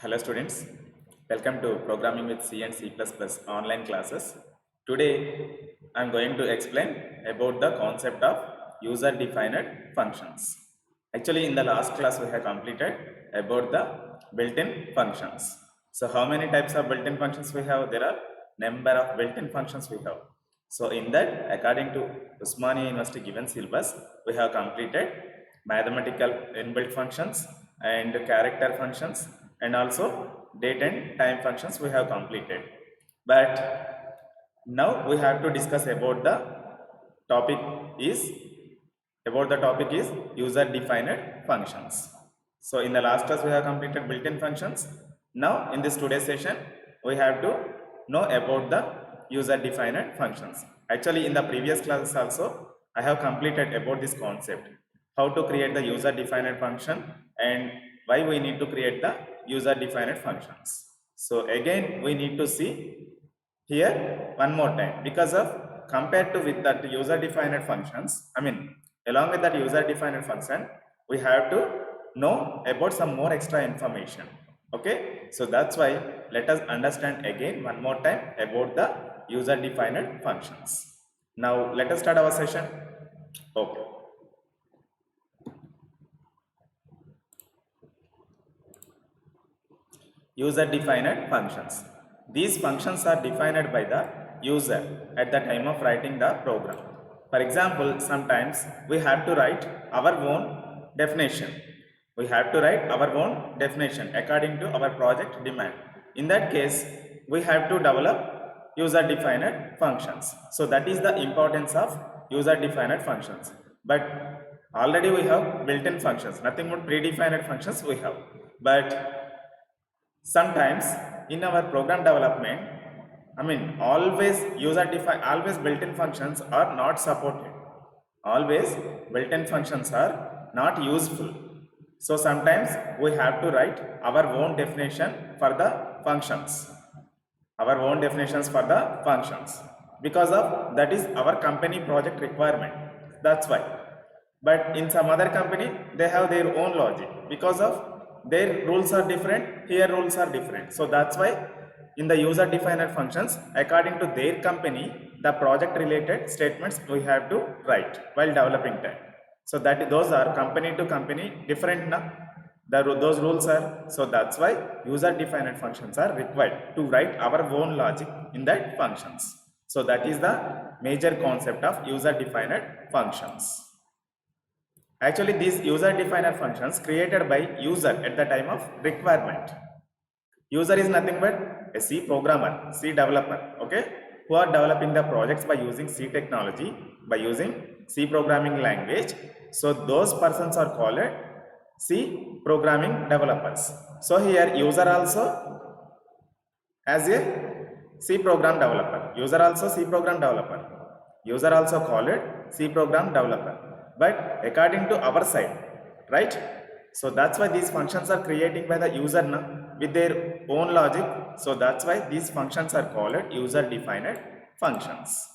Hello students, welcome to Programming with C and C++ online classes. Today I am going to explain about the concept of user-defined functions. Actually in the last class we have completed about the built-in functions. So how many types of built-in functions we have? There are number of built-in functions we have. So in that, according to Usmania University given syllabus, we have completed mathematical inbuilt functions and character functions and also date and time functions we have completed. But now we have to discuss about the topic is user defined functions. So in the last class we have completed built-in functions. Now in this today's session we have to know about the user defined functions. Actually in the previous classes also I have completed about this concept, how to create the user defined function and why we need to create the user defined functions. So again we need to see here one more time, because of compared to with that user defined functions, along with that user defined function we have to know about some more extra information. Okay, so that's why let us understand again one more time about the user defined functions. Now let us start our session. Okay, user defined functions. These functions are defined by the user at the time of writing the program. For example, sometimes we have to write our own definition. We have to write our own definition according to our project demand. In that case, we have to develop user defined functions. So that is the importance of user defined functions. But already we have built-in functions, nothing but predefined functions we have. But sometimes in our program development, always built-in functions are not supported. Always built-in functions are not useful. So sometimes we have to write our own definition for the functions. Our own definitions for the functions. Because of that is our company project requirement. That's why. But in some other company, they have their own logic. Because of their rules are different, here rules are different. So that's why in the user defined functions, according to their company, the project related statements we have to write while developing time. So that those are company to company different now. Those rules are, so that's why user defined functions are required to write our own logic in that functions. So that is the major concept of user defined functions. Actually, these user defined functions created by user at the time of requirement. User is nothing but a C programmer, C developer, okay, who are developing the projects by using C technology, by using C programming language. So those persons are called C programming developers. So here user also as a C program developer. User also C program developer. User also call it C program developer. But according to our side, right? So that's why these functions are creating by the user now with their own logic. So that's why these functions are called user defined functions.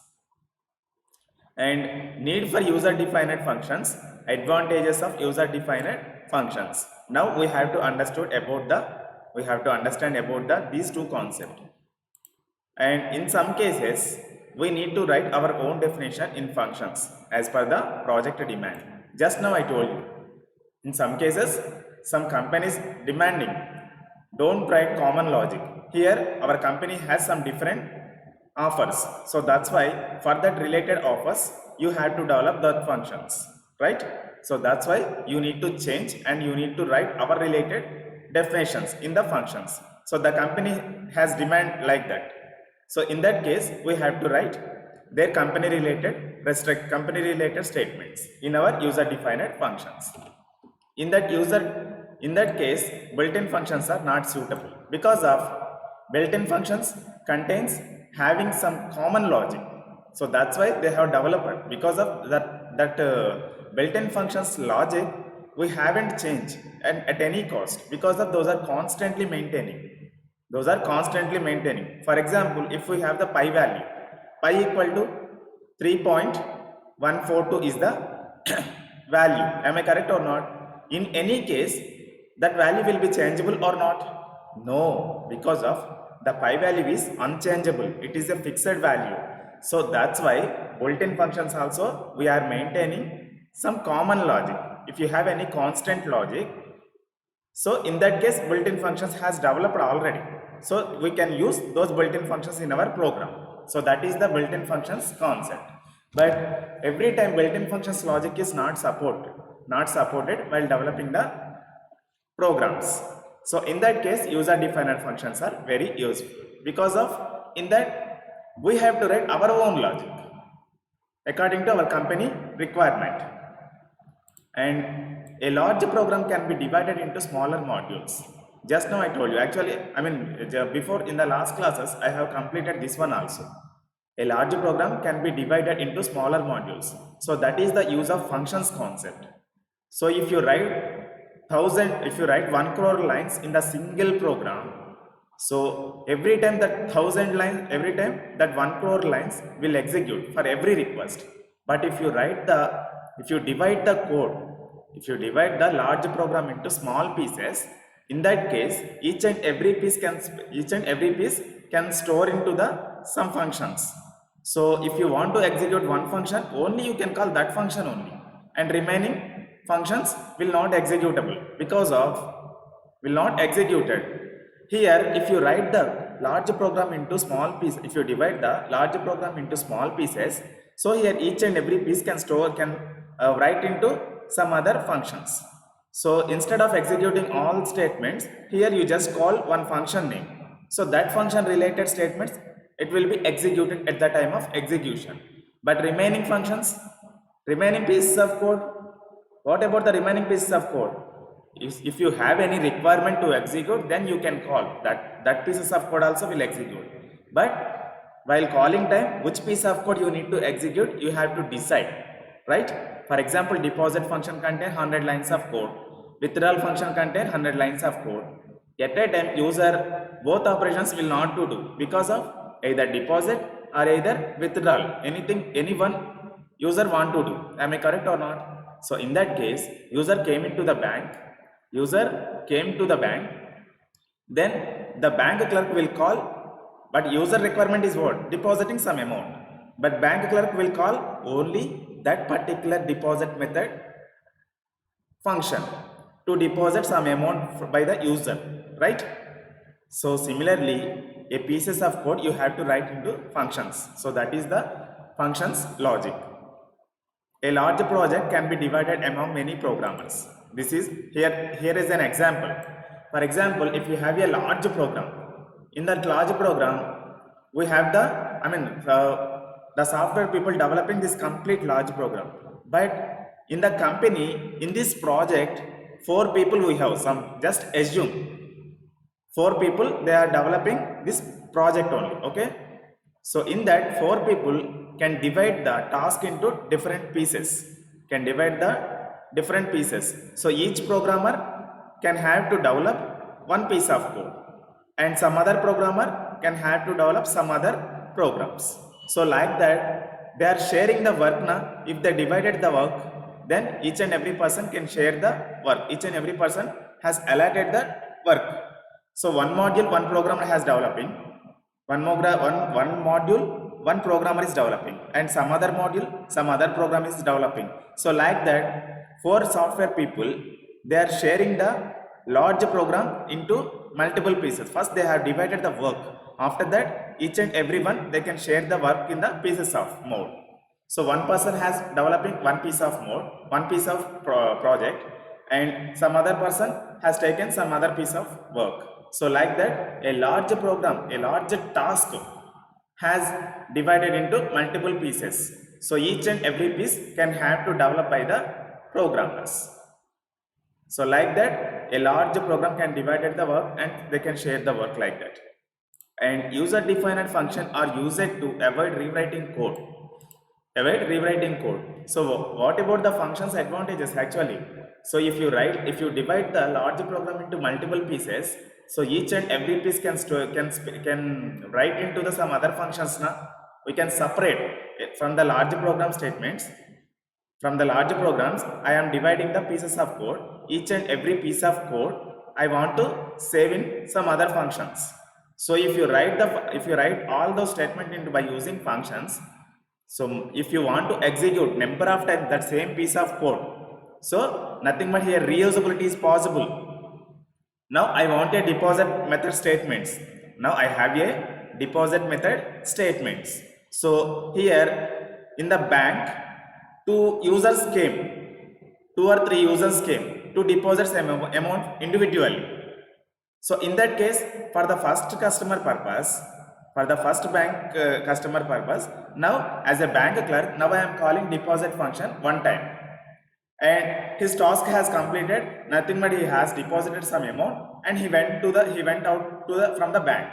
And need for user defined functions, advantages of user defined functions. Now we have to understand about these two concepts. And in some cases we need to write our own definition in functions as per the project demand. Just now I told you, in some cases some companies demanding don't write common logic. Here our company has some different offers, so that's why for that related offers you have to develop the functions, right? So that's why you need to change and you need to write our related definitions in the functions. So the company has demand like that, so in that case we have to write their company related statements in our user defined functions. In that case built-in functions are not suitable, because of built-in functions contains having some common logic. So that's why they have developed, because of that built-in functions logic we haven't changed and at any cost, because of those are constantly maintaining. For example, if we have the pi value, pi equal to 3.142 is the value. Am I correct or not? In any case, that value will be changeable or not? No, because of the pi value is unchangeable. It is a fixed value. So that's why built-in functions also we are maintaining some common logic. If you have any constant logic, so in that case built-in functions has developed already. So we can use those built-in functions in our program. So that is the built-in functions concept. But every time built-in functions logic is not supported while developing the programs. So in that case, user defined functions are very useful because of in that we have to write our own logic according to our company requirement. And a large program can be divided into smaller modules. Just now I told you, actually, before in the last classes, I have completed this one also. A large program can be divided into smaller modules. So that is the use of functions concept. So if you write 1 crore lines in the single program, so every time that 1000 lines, every time that 1 crore lines will execute for every request. But if you divide the code, if you divide the large program into small pieces, in that case, each and every piece can store into the some functions. So if you want to execute one function, only you can call that function only, and remaining functions will not executable because of will not executed. Here, if you write the large program into small pieces, if you divide the large program into small pieces, so here each and every piece can write into some other functions. So instead of executing all statements, here you just call one function name. So that function related statements, it will be executed at the time of execution. But remaining functions, remaining pieces of code, what about the remaining pieces of code? If you have any requirement to execute, then you can call that pieces of code also will execute. But while calling time, which piece of code you need to execute, you have to decide, right? For example, deposit function contain 100 lines of code. Withdrawal function contain 100 lines of code. At a time, user both operations will not to do because of either deposit or either withdrawal. Any one user want to do. Am I correct or not? So in that case, user came to the bank, then the bank clerk will call, but user requirement is what? Depositing some amount. But bank clerk will call only that particular deposit method function to deposit some amount by the user, right? So similarly, a pieces of code you have to write into functions. So that is the functions logic. A large project can be divided among many programmers. This is here is an example. For example, if you have a large program, in that large program, we have the software people developing this complete large program. But in the company, in this project, 4 people we have. Just assume 4 people they are developing this project only. Okay. So in that 4 people can divide the task into different pieces. So each programmer can have to develop one piece of code, and some other programmer can have to develop some other programs. So like that, they are sharing the work now. If they divided the work, then each and every person can share the work. Each and every person has allotted the work. So one module, one programmer has developing. One module, one programmer is developing, and some other module, some other programmer is developing. So like that, 4 software people, they are sharing the large program into multiple pieces. First, they have divided the work. After that, each and everyone they can share the work in the pieces of mode. So one person has developing one piece of mode, one piece of project, and some other person has taken some other piece of work. So like that, a large program, a large task has divided into multiple pieces. So each and every piece can have to develop by the programmers. So like that, a large program can divide the work and they can share the work like that. And user defined function are used to avoid rewriting code. So what about the function's advantages actually? So if you divide the large program into multiple pieces, so each and every piece can write into the some other functions now. We can separate it from the large program statements. From the large programs, I am dividing the pieces of code. Each and every piece of code I want to save in some other functions. So if you write all those statements into by using functions, so if you want to execute number of times that same piece of code, so nothing but here reusability is possible. Now I want a deposit method statements. Now I have a deposit method statements. So here in the bank, two or three users came to deposit some amount individually. So in that case, for the first customer purpose, for the first bank customer purpose, now as a bank clerk, now I am calling deposit function one time, and his task has completed. Nothing but he has deposited some amount, and he went out to the from the bank.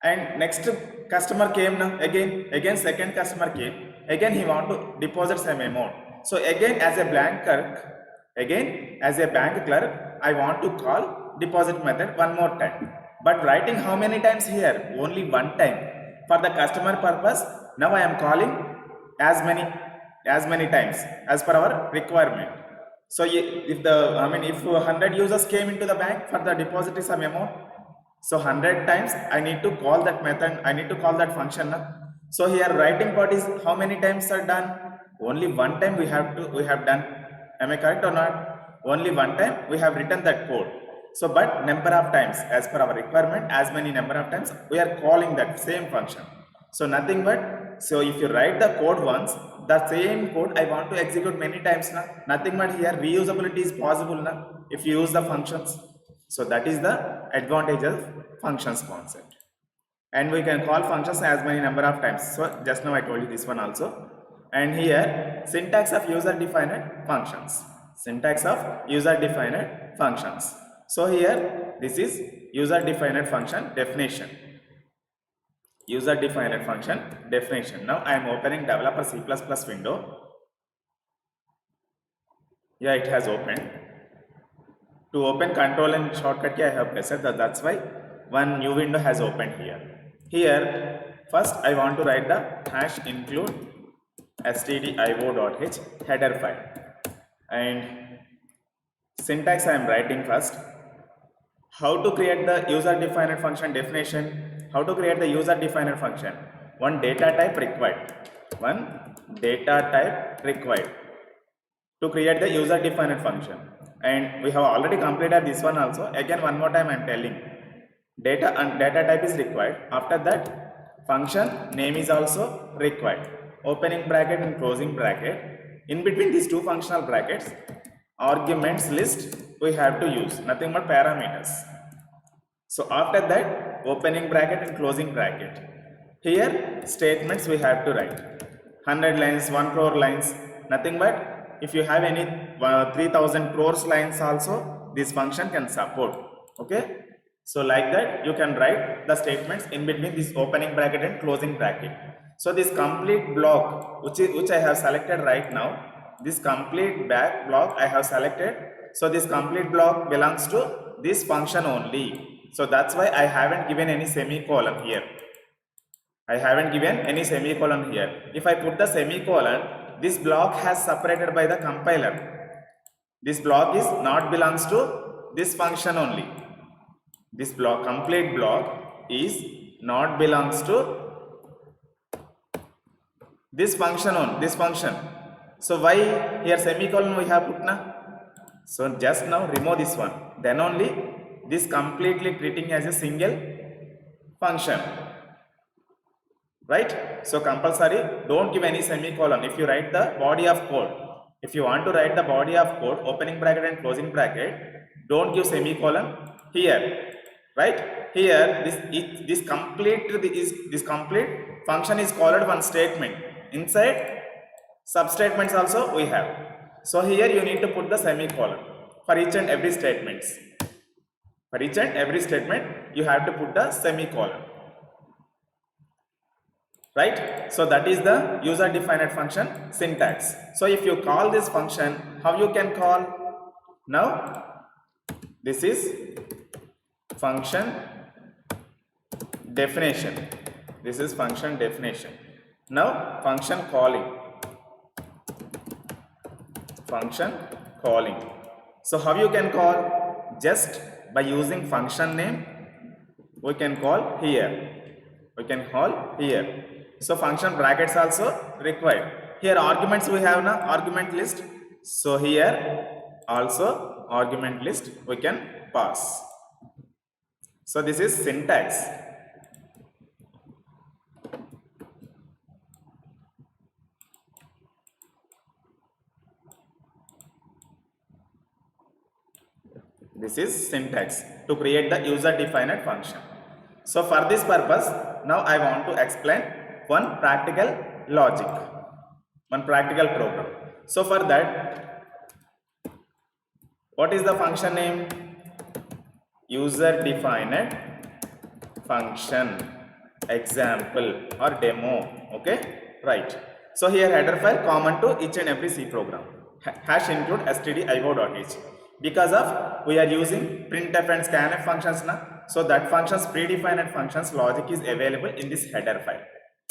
And next customer came now again second customer came again, he want to deposit some amount. So again as a bank clerk, I want to call deposit method one more time, but writing how many times here? Only one time. For the customer purpose, now I am calling as many times as per our requirement. So if 100 users came into the bank for the deposit some amount, so 100 times I need to call that method, I need to call that function now. So here writing part is how many times are done? Only one time we have done. Am I correct or not? Only one time we have written that code. So but number of times as per our requirement, as many number of times we are calling that same function. So nothing but, so if you write the code once, the same code I want to execute many times now. Nothing but here reusability is possible now if you use the functions. So that is the advantage of functions concept. And we can call functions as many number of times. So just now I told you this one also. And here syntax of user defined functions. Syntax of user defined functions. So here this is user defined function definition. User defined function definition. Now I am opening developer C++ window. Yeah, it has opened. To open control and shortcut key I have pressed, that's why one new window has opened here. Here first I want to write the hash include stdio.h header file, and syntax I am writing first. How to create the user defined function definition? How to create the user defined function? One data type required. To create the user defined function. And we have already completed this one also. Again one more time I am telling. Data and data type is required. After that function name is also required. Opening bracket and closing bracket. In between these two functional brackets, arguments list we have to use, nothing but parameters. So after that opening bracket and closing bracket. Here statements we have to write. 100 lines, 1 crore lines, nothing but if you have any 3000 crores lines also, this function can support. Okay. So like that you can write the statements in between this opening bracket and closing bracket. So this complete block which I have selected right now, this complete back block I have selected. So this complete block belongs to this function only. So that's why I haven't given any semicolon here. If I put the semicolon, this block has separated by the compiler. This block is not belongs to this function only. This block, complete block, is not belongs to this function on this function. So why here semicolon we have put na? So just now remove this one. Then only this completely treating as a single function. Right? So compulsory don't give any semicolon if you write the body of code. If you want to write the body of code, opening bracket and closing bracket, don't give semicolon here. Right? Here this complete function is called one statement. Inside substatements also we have. So here you need to put the semicolon for each and every statements. For each and every statement you have to put the semicolon. Right? So that is the user defined function syntax. So if you call this function, how you can call? Now this is function definition. This is function definition. Now function calling. So how you can call? just by using function name we can call here. We can call here. So function brackets also required. Here arguments we have now argument list. So here also argument list we can pass. So this is syntax. This is syntax to create the user defined function. So for this purpose, now I want to explain one practical logic, one practical program. So for that, what is the function name? User defined function example or demo. Okay, right. So here header file common to each and every C program. Hash include stdio.h. Because of we are using printf and scanf functions now, so that functions predefined functions logic is available in this header file.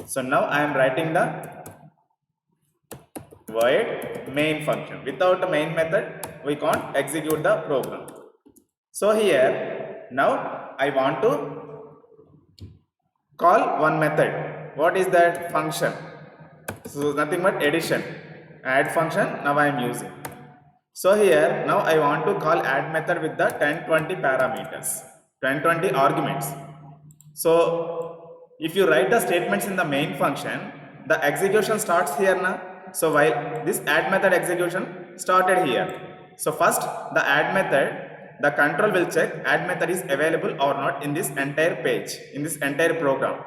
So now I am writing the void main function. Without the main method we can't execute the program. So here now I want to call one method. What is that function? So nothing but addition. Add function now I am using. So here now I want to call add method with the 1020 parameters, 1020 arguments. So if you write the statements in the main function, the execution starts here now. So while this add method execution started here. So first the add method, the control will check add method is available or not in this entire page, in this entire program.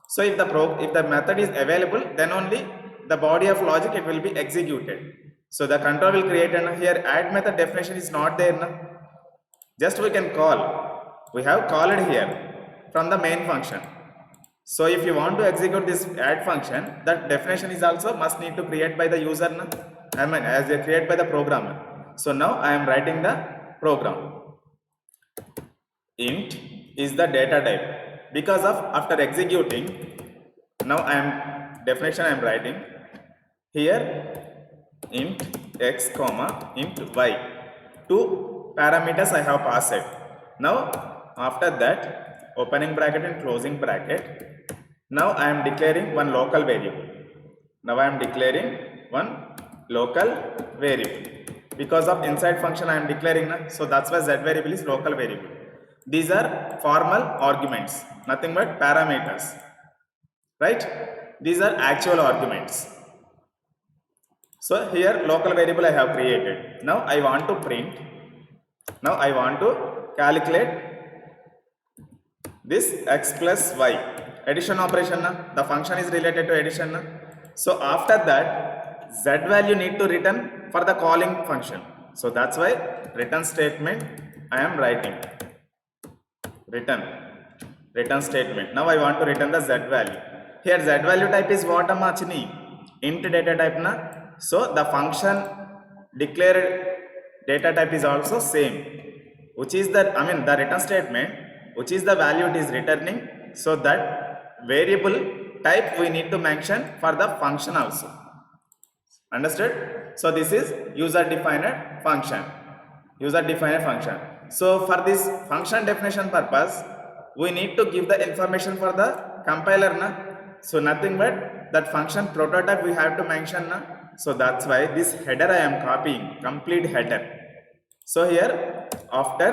So if the method is available, then only the body of logic it will be executed. So the control will create, and here add method definition is not there now. Just we can call. We have called here from the main function. So if you want to execute this add function, that definition is also must need to create by the user now. I mean as they create by the programmer. So now I am writing the program. Int is the data type. Because of after executing, now I am definition I am writing here. Int x comma int y, two parameters I have passed. Now after that opening bracket and closing bracket, now I am declaring one local variable. Now I am declaring one local variable. Because of inside function I am declaring now, so that's why z variable is local variable. These are formal arguments, nothing but parameters, right? These are actual arguments. So here local variable I have created. Now I want to print. Now I want to calculate this x plus y. Addition operation. The function is related to addition. So after that z value need to return for the calling function. So that's why return statement I am writing. Return statement. Now I want to return the z value. Here z value type is what Chini? Int data type na. So the function declared data type is also same, which is the the return statement, which is the value it is returning. So that variable type we need to mention for the function also. Understood? So this is user defined function. User defined function. So for this function definition purpose, we need to give the information for the compiler na. So nothing but that function prototype we have to mention na. So that's why this header I am copying, complete header. So here after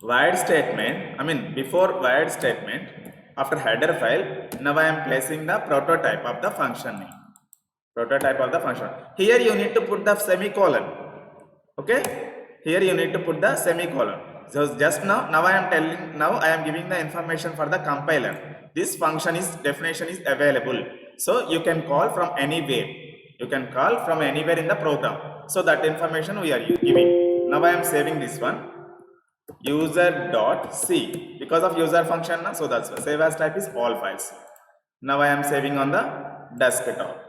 void statement, before void statement, after header file, now I am placing the prototype of the function name. Prototype of the function. Here you need to put the semicolon. Okay? Here you need to put the semicolon. So just now I am giving the information for the compiler. This function is definition is available. So you can call from anywhere. You can call from anywhere in the program. So that information we are giving. Now I am saving this one. User.c. Because of user function, so that's why save as type is all files. Now I am saving on the desktop.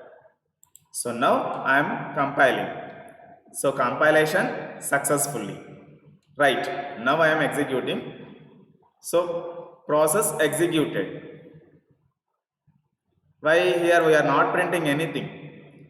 So now I am compiling. So compilation successfully. Right. Now I am executing. So process executed. Why here we are not printing anything?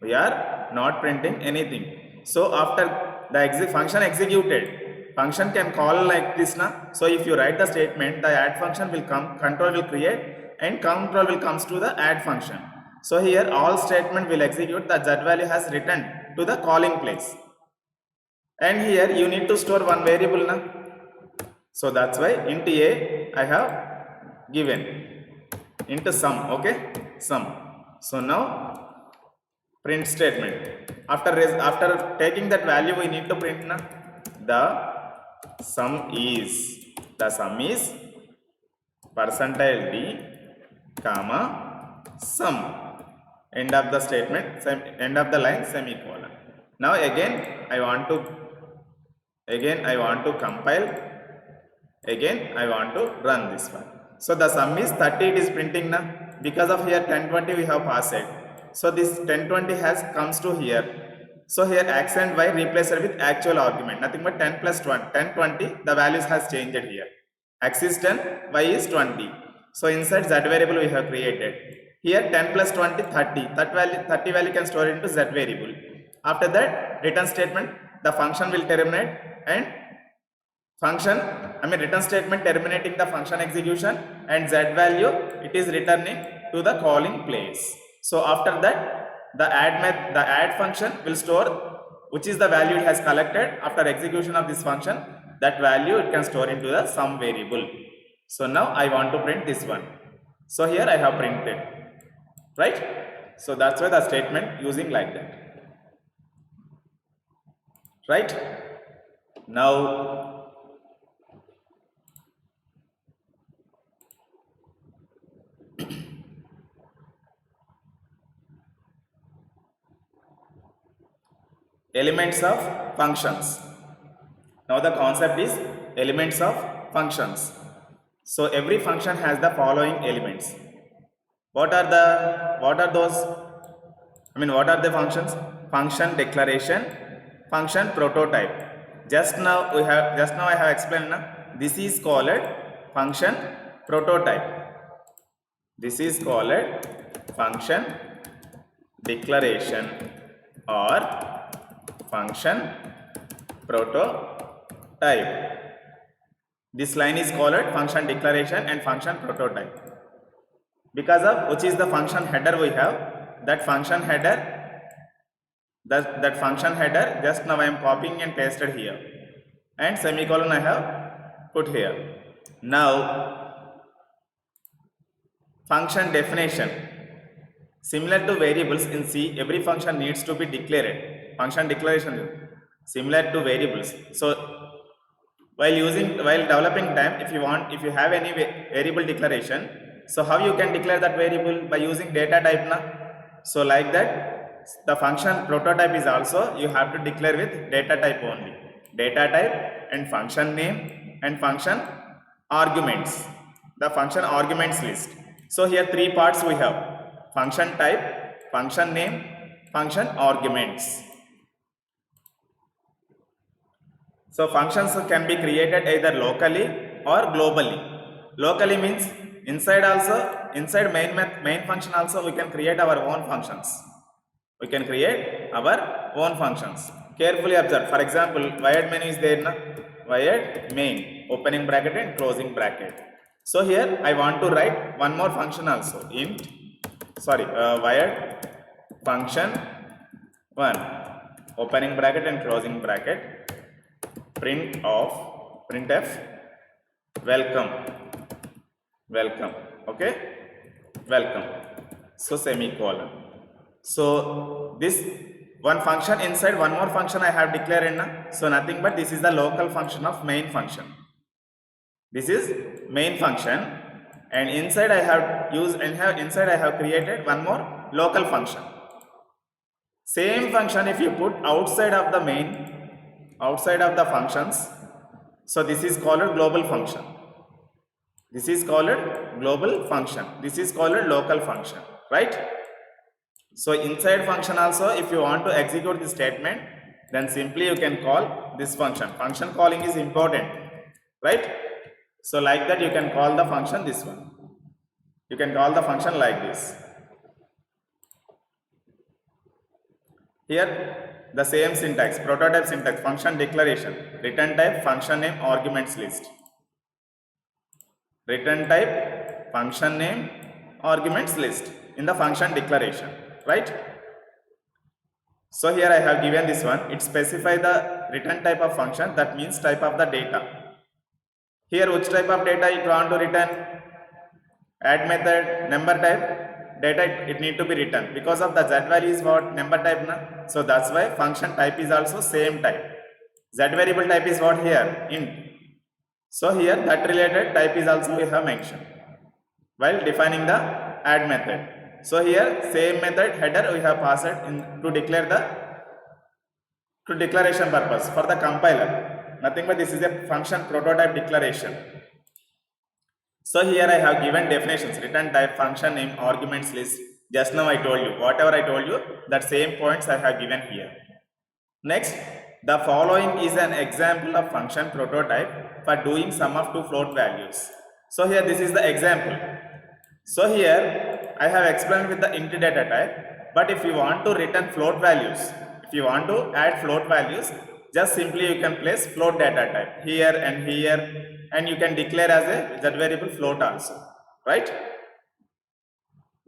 We are not printing anything. So after the function executed, function can call like this na. So if you write the statement, the add function will come, control will create, and control will comes to the add function. So here all statement will execute, the z value has returned to the calling place. And here you need to store one variable na. So that's why int a I have given into sum. Okay, sum. So now print statement. After taking that value, we need to print na the sum is percentile d comma sum. End of the statement, end of the line, semicolon. Now again I want to compile. Again I want to run this one. So the sum is 30, it is printing na, because of here 1020 we have passed. So this 1020 has comes to here. So here x and y replaced with actual argument, nothing but 10 plus 1, 10 20, the values has changed here. X is 10, y is 20. So inside z variable we have created. Here 10 plus 20, 30. That value, 30 value can store into z variable. After that, return statement, the function will terminate, and return statement terminating the function execution, and z value it is returning to the calling place. So after that, the add function will store which is the value it has collected. After execution of this function, that value it can store into the sum variable. So now I want to print this one. So here I have printed, right? So that's why the statement using like that, right? Now elements of functions. Now the concept is elements of functions. So every function has the following elements. What are those? What are the functions? Function declaration, function prototype. Just now I have explained na, this is called function prototype. This is called function declaration or function prototype. This line is called function declaration and function prototype because of which is the function header we have. That function header, just now I am copying and pasted here, and semicolon I have put here. Now function definition, similar to variables in C, every function needs to be declared. Function declaration similar to variables. So while developing time, if you have any variable declaration, so how you can declare that variable? By using data type na. So like that, the function prototype is also you have to declare with data type only. Data type and function name and function arguments. The function arguments list. So here three parts we have: function type, function name, function arguments. So functions can be created either locally or globally. Locally means inside main function also we can create our own functions. Carefully observe. For example, wired main is there na? Wired main, opening bracket and closing bracket. So here I want to write one more function also. Wired function 1, opening bracket and closing bracket, printf welcome, okay, welcome. So semicolon. So this one function inside one more function I have declared na. So nothing but this is the local function of main function. This is main function, and inside I have created one more local function. Same function if you put outside of the functions, so this is called global function. This is called global function. This is called local function, right? So inside function also, if you want to execute this statement, then simply you can call this function. Function calling is important, right? So like that you can call the function this one. You can call the function like this. Here the same syntax, prototype syntax, function declaration, return type, function name, arguments list. Return type, function name, arguments list in the function declaration, right? So here I have given this one. It specify the return type of function, that means type of the data. Here which type of data you want to return? Add method, number type, data it need to be written. Because of the z value is what? Number type na? So that's why function type is also same type. Z variable type is what here? Int. So here that related type is also we have mentioned while defining the add method. So here same method header we have passed in to declare to declaration purpose for the compiler. Nothing but this is a function prototype declaration. So here I have given definitions, return type, function name, arguments list. Just now I told you, whatever I told you, that same points I have given here. Next, the following is an example of function prototype for doing sum of two float values. So here this is the example. So here I have explained with the int data type, but if you want to return float values, if you want to add float values, just simply you can place float data type here, and you can declare as a z variable float also, right?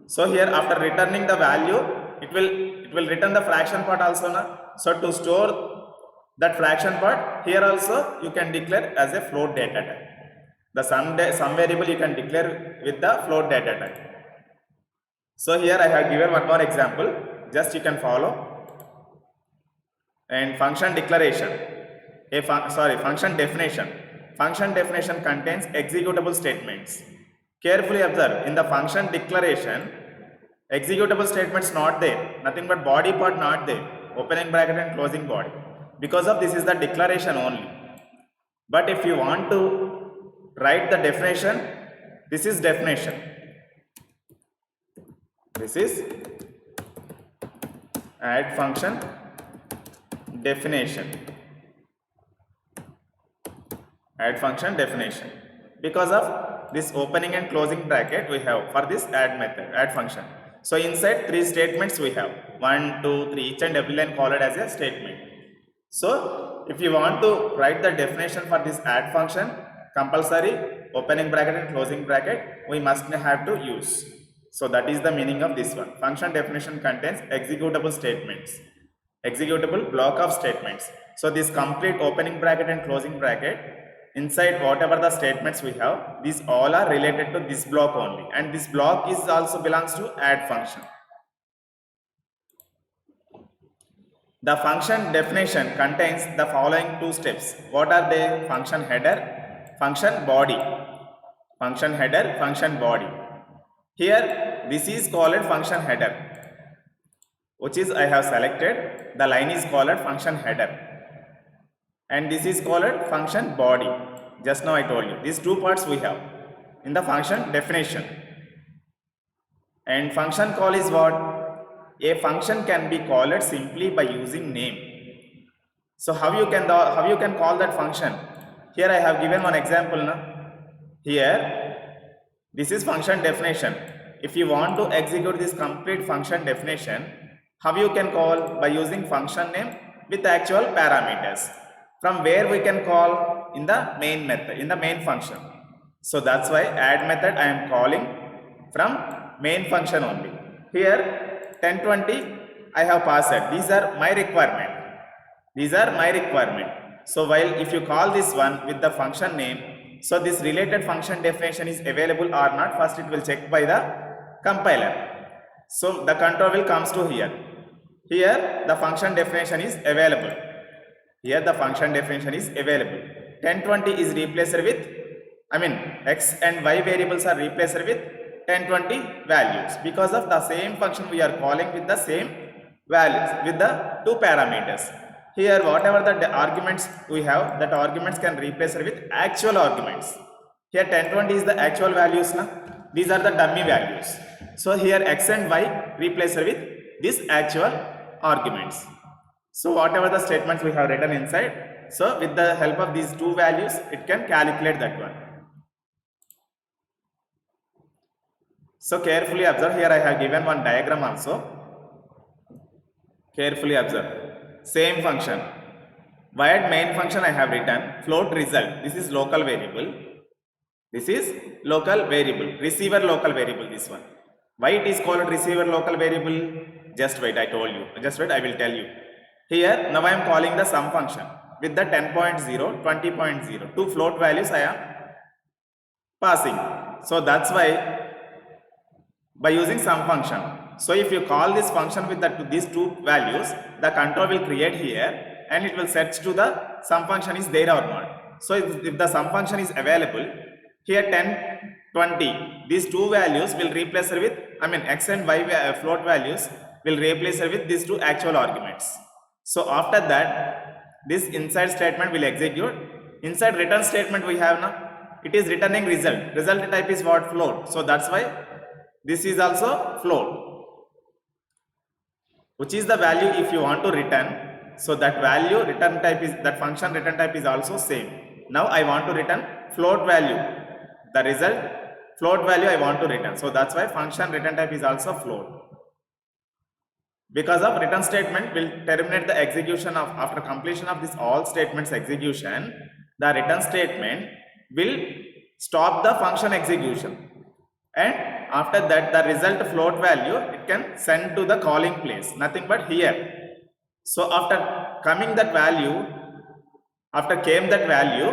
So here after returning the value, it will return the fraction part also na. So to store that fraction part, here also you can declare as a float data type. The sum variable you can declare with the float data type. So here I have given one more example, just you can follow. And function declaration, function definition. Function definition contains executable statements. Carefully observe, in the function declaration, executable statements not there, nothing but body part not there, opening bracket and closing body. Because of this is the declaration only. But if you want to write the definition, this is definition. This is add function definition. Add function definition. Because of this opening and closing bracket we have for this add method, add function. So inside three statements we have 1, 2, 3, each and every line called as a statement. So if you want to write the definition for this add function, compulsory opening bracket and closing bracket we must have to use. So that is the meaning of this one. Function definition contains executable statements, executable block of statements. So this complete opening bracket and closing bracket, inside whatever the statements we have, these all are related to this block only, and this block is also belongs to add function. The function definition contains the following two steps. What are they? Function header, function body. Function header, function body. Here this is called function header, which is I have selected. The line is called function header, and this is called function body. Just now I told you these two parts we have in the function definition. And function call is what? A function can be called simply by using name. So how you can call that function? Here I have given one example na. Here this is function definition. If you want to execute this complete function definition, how you can call? By using function name with actual parameters. From where we can call? In the main method, in the main function. So that's why add method I am calling from main function only. Here 1020 I have passed. These are my requirement. These are my requirement. So while if you call this one with the function name, so this related function definition is available or not, first it will check by the compiler. So the control will comes to here. Here the function definition is available. Here the function definition is available. 1020 is replaced with, x and y variables are replaced with 1020 values. Because of the same function we are calling with the same values with the two parameters. Here whatever the arguments we have, that arguments can replace with actual arguments. Here 1020 is the actual values na? These are the dummy values. So here x and y replace with these actual arguments. So whatever the statements we have written inside, so with the help of these two values it can calculate that one. So carefully observe, here I have given one diagram also. Carefully observe. same function. Void main function I have written, float result. This is local variable. This is local variable, receiver local variable, this one. Why it is called receiver local variable? Just wait, I told you. Just wait, I will tell you. Here, now I am calling the sum function with the 10.0, 20.0. Two float values I am passing. So that's why by using sum function. So if you call this function with these two values, the control will create here and it will search to the sum function is there or not. So if the sum function is available, here 10, 20, these two values will replace her with, x and y float values will replace her with these two actual arguments. So after that, this inside statement will execute. Inside return statement we have now, it is returning result. Result type is what? Float. So that's why this is also float, which is the value if you want to return. So that value return type is, that function return type is also same. Now I want to return float value. The result float value I want to return. So that's why function return type is also float. Because of return statement will terminate the execution of, after completion of this all statements execution, the return statement will stop the function execution. And after that the result float value it can send to the calling place, nothing but here. So after coming that value, after came that value,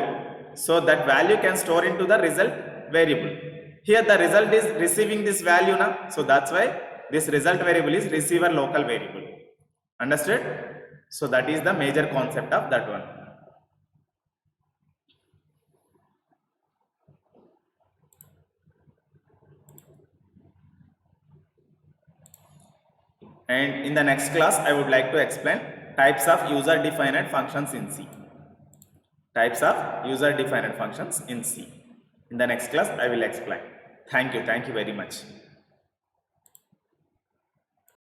so that value can store into the result variable. Here the result is receiving this value now. So that's why this result variable is receiver local variable. Understood? So that is the major concept of that one. And in the next class, I would like to explain types of user-defined functions in C. Types of user-defined functions in C. In the next class, I will explain. Thank you very much.